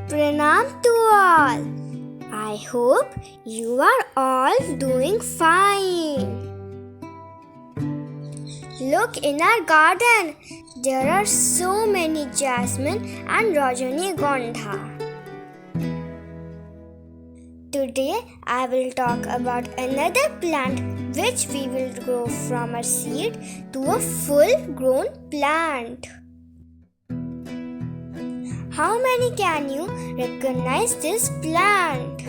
Pranam to all. I hope you are all doing fine. Look in our garden. There are so many jasmine and Rajanigonda. Today I will talk about another plant which we will grow from a seed to a full-grown plant. How many can you recognize this plant?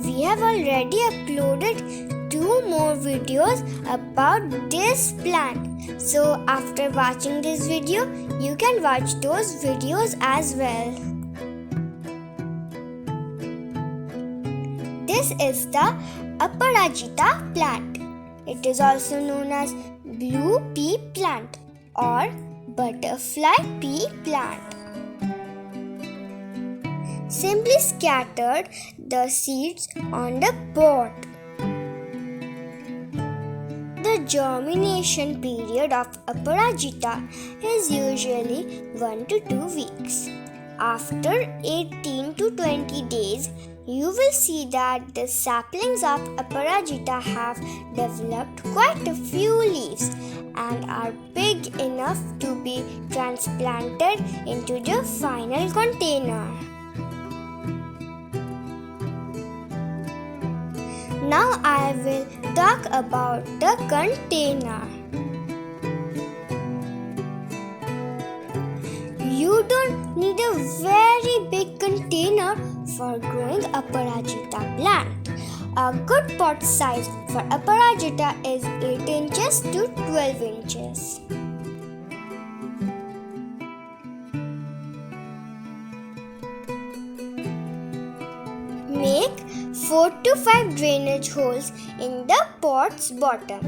We have already uploaded 2 more videos about this plant. So after watching this video, you can watch those videos as well. This is the Aparajita plant. It is also known as blue pea plant or butterfly pea plant. Simply scattered the seeds on the pot. The germination period of Aparajita is usually 1 to 2 weeks. After 18 to 20 days, you will see that the saplings of Aparajita have developed quite a few leaves and are big enough to be transplanted into the final container. Now I will talk about the container. You don't need a very big container for growing Aparajita plant. A good pot size for Aparajita is 8 inches to 12 inches. Make 4 to 5 drainage holes in the pot's bottom.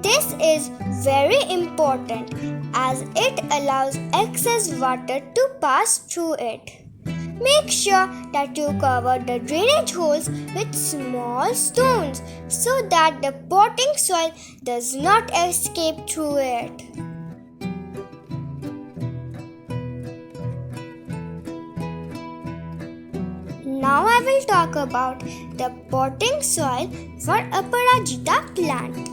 This is very important as it allows excess water to pass through it. Make sure that you cover the drainage holes with small stones so that the potting soil does not escape through it. Now I will talk about the potting soil for Aparajita plant.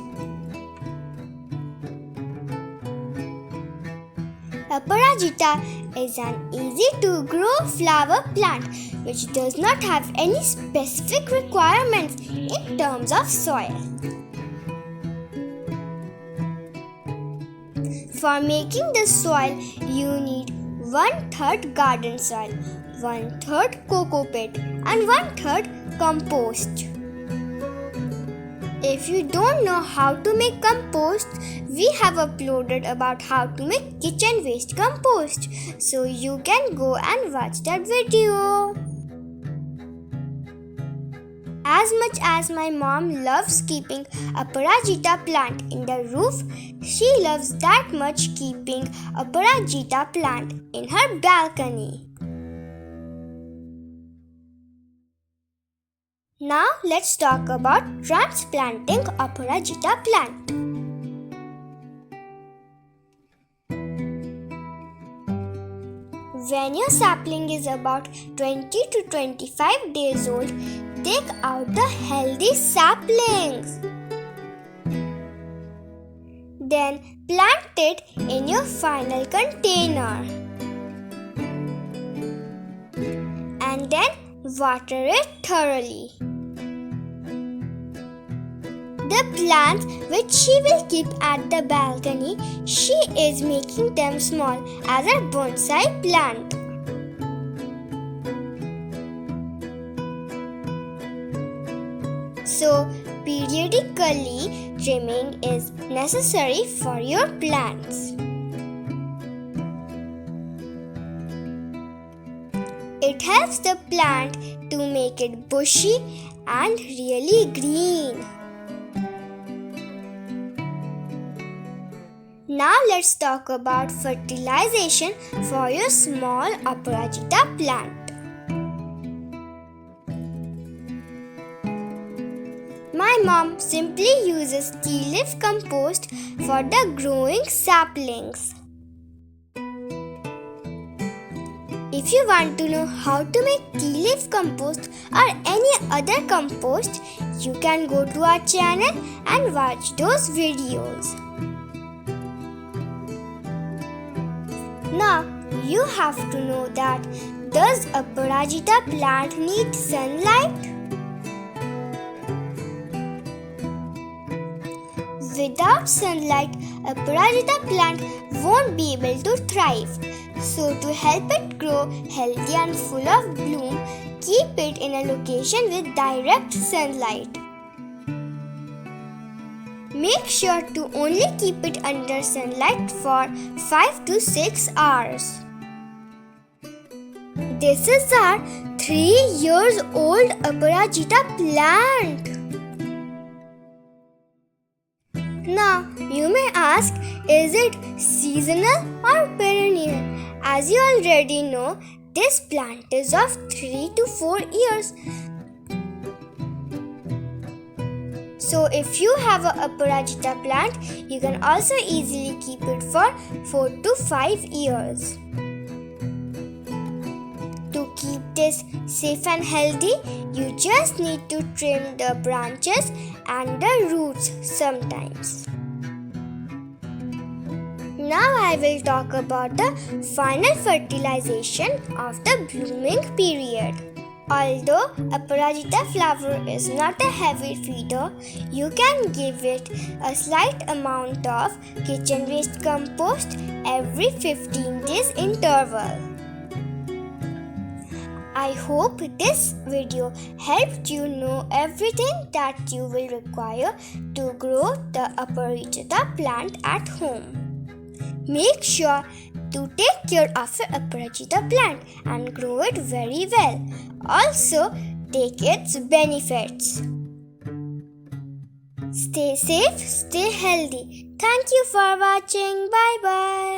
Aparajita is an easy to grow flower plant which does not have any specific requirements in terms of soil. For making the soil, you need 1/3 garden soil, 1/3 cocoa pit and 1/3 compost. If you don't know how to make compost, we have uploaded about how to make kitchen waste compost. So you can go and watch that video. As much as my mom loves keeping Aparajita plant in the roof, she loves that much keeping Aparajita plant in her balcony. Now let's talk about transplanting Aparajita plant. When your sapling is about 20 to 25 days old, take out the healthy saplings. Then plant it in your final container. And then water it thoroughly. The plants which she will keep at the balcony, she is making them small as a bonsai plant. So, periodically trimming is necessary for your plants. It helps the plant to make it bushy and really green. Now let's talk about fertilization for your small Aparajita plant. My mom simply uses tea leaf compost for the growing saplings. If you want to know how to make tea leaf compost or any other compost, you can go to our channel and watch those videos. Now, you have to know that does Aparajita plant need sunlight? Without sunlight, Aparajita plant won't be able to thrive. So to help it grow healthy and full of bloom, keep it in a location with direct sunlight. Make sure to only keep it under sunlight for 5 to 6 hours. This is our 3-year-old Aparajita plant. Now, you may ask, is it seasonal or perennial? As you already know, this plant is of 3 to 4 years. So, if you have an Aparajita plant, you can also easily keep it for 4 to 5 years. To keep this safe and healthy, you just need to trim the branches and the roots sometimes. Now I will talk about the final fertilization of the blooming period. Although Aparajita flower is not a heavy feeder, you can give it a slight amount of kitchen waste compost every 15 days interval. I hope this video helped you know everything that you will require to grow the Aparajita plant at home. Make sure to take care of your Aparajita plant and grow it very well. Also, take its benefits. Stay safe, stay healthy. Thank you for watching. Bye bye.